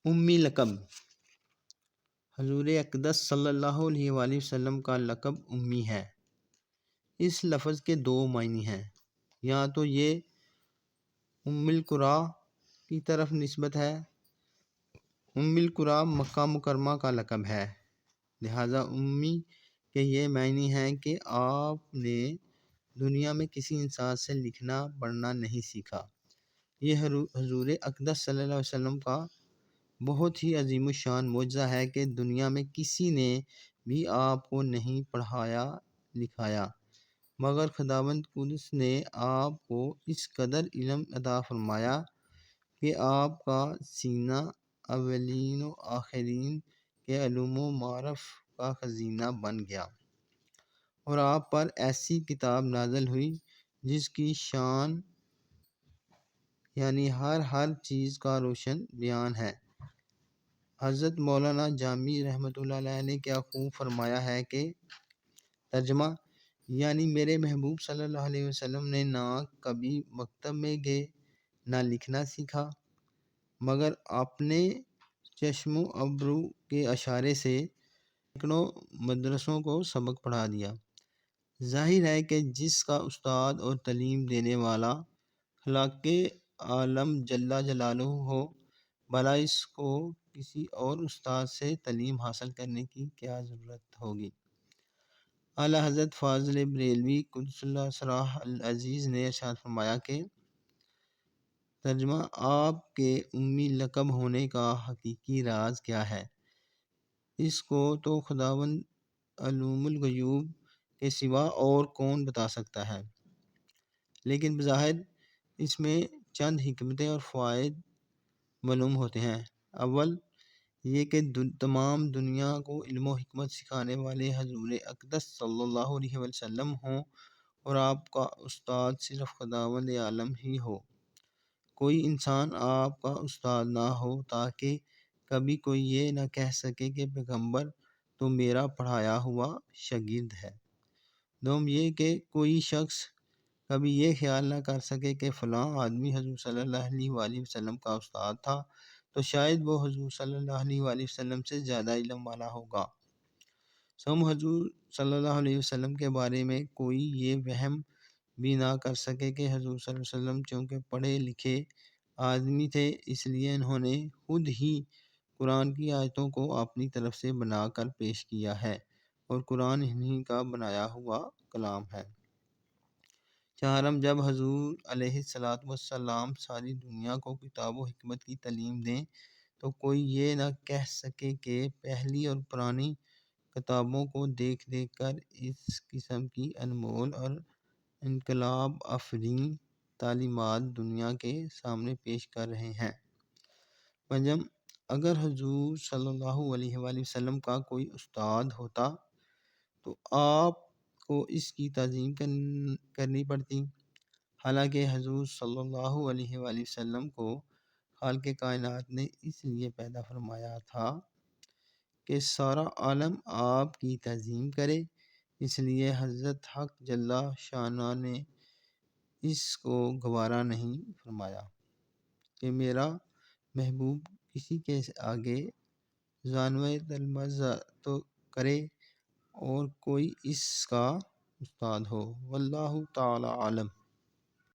امی لقب۔ حضور اقدس صلی اللہ علیہ وآلہ وسلم کا لقب امی ہے۔ اس لفظ کے دو معنی ہیں، یا تو یہ ام القری کی طرف نسبت ہے۔ ام القری مکہ مکرمہ کا لقب ہے، لہٰذا امی کے یہ معنی ہیں کہ آپ نے دنیا میں کسی انسان سے لکھنا پڑھنا نہیں سیکھا۔ یہ حضور اقدس صلی اللہ علیہ وسلم کا بہت ہی عظیم الشان معجزہ ہے کہ دنیا میں کسی نے بھی آپ کو نہیں پڑھایا لکھایا، مگر خداوند قدس نے آپ کو اس قدر علم عطا فرمایا کہ آپ کا سینہ اولین و آخرین کے علوم و معارف کا خزینہ بن گیا، اور آپ پر ایسی کتاب نازل ہوئی جس کی شان یعنی ہر چیز کا روشن بیان ہے۔ حضرت مولانا جامی رحمۃ اللہ علیہ نے کیا خوب فرمایا ہے کہ ترجمہ، یعنی میرے محبوب صلی اللہ علیہ وسلم نے نہ کبھی مکتب میں گئے نہ لکھنا سیکھا، مگر اپنے چشم و ابرو کے اشارے سے سینکڑوں مدرسوں کو سبق پڑھا دیا۔ ظاہر ہے کہ جس کا استاد اور تعلیم دینے والا خالق عالم جل جلالہ ہو، بھلا اس کو کسی اور استاد سے تعلیم حاصل کرنے کی کیا ضرورت ہوگی۔ اعلیٰ حضرت فاضل بریلوی قدس اللہ سرہ العزیز نے ارشاد فرمایا کہ ترجمہ، آپ کے امی لقب ہونے کا حقیقی راز کیا ہے؟ اس کو تو خداوند علوم الغیوب کے سوا اور کون بتا سکتا ہے، لیکن بظاہر اس میں چند حکمتیں اور فوائد معلوم ہوتے ہیں۔ اول یہ کہ تمام دنیا کو علم و حکمت سکھانے والے حضور اقدس صلی اللہ علیہ وسلم ہوں، اور آپ کا استاد صرف خداوند عالم ہی ہو۔ کوئی انسان آپ کا استاد نہ ہو تاکہ کبھی کوئی یہ نہ کہہ سکے کہ پیغمبر تو میرا پڑھایا ہوا شاگرد ہے۔ دوم یہ کہ کوئی شخص کبھی یہ خیال نہ کر سکے کہ فلاں آدمی حضور صلی اللہ علیہ وآلہ وسلم کا استاد تھا تو شاید وہ حضور صلی اللہ علیہ وآلہ وسلم سے زیادہ علم والا ہوگا۔ حضور صلی اللہ علیہ وسلم کے بارے میں کوئی یہ وہم بھی نہ کر سکے کہ حضور صلی اللہ علیہ وسلم چونکہ پڑھے لکھے آدمی تھے، اس لیے انہوں نے خود ہی قرآن کی آیتوں کو اپنی طرف سے بنا کر پیش کیا ہے، اور قرآن انہی کا بنایا ہوا کلام ہے۔ چہارم، جب حضور علیہ الصلوۃ والسلام ساری دنیا کو کتاب و حکمت کی تعلیم دیں تو کوئی یہ نہ کہہ سکے کہ پہلی اور پرانی کتابوں کو دیکھ دیکھ کر اس قسم کی انمول اور انقلاب آفریں تعلیمات دنیا کے سامنے پیش کر رہے ہیں۔ پنجم، اگر حضور صلی اللہ علیہ وآلہ وسلم کا کوئی استاد ہوتا تو آپ کو اس کی تعظیم کرنی پڑتی، حالانکہ حضور صلی اللہ علیہ وآلہ وسلم کو خالق کائنات نے اس لیے پیدا فرمایا تھا کہ سارا عالم آپ کی تعظیم کرے، اس لیے حضرت حق جل شانہ نے اس کو گوارا نہیں فرمایا کہ میرا محبوب کسی کے آگے زانوِ المعز تو کرے اور کوئی اس کا استاد ہو۔ واللہ تعالی عالم۔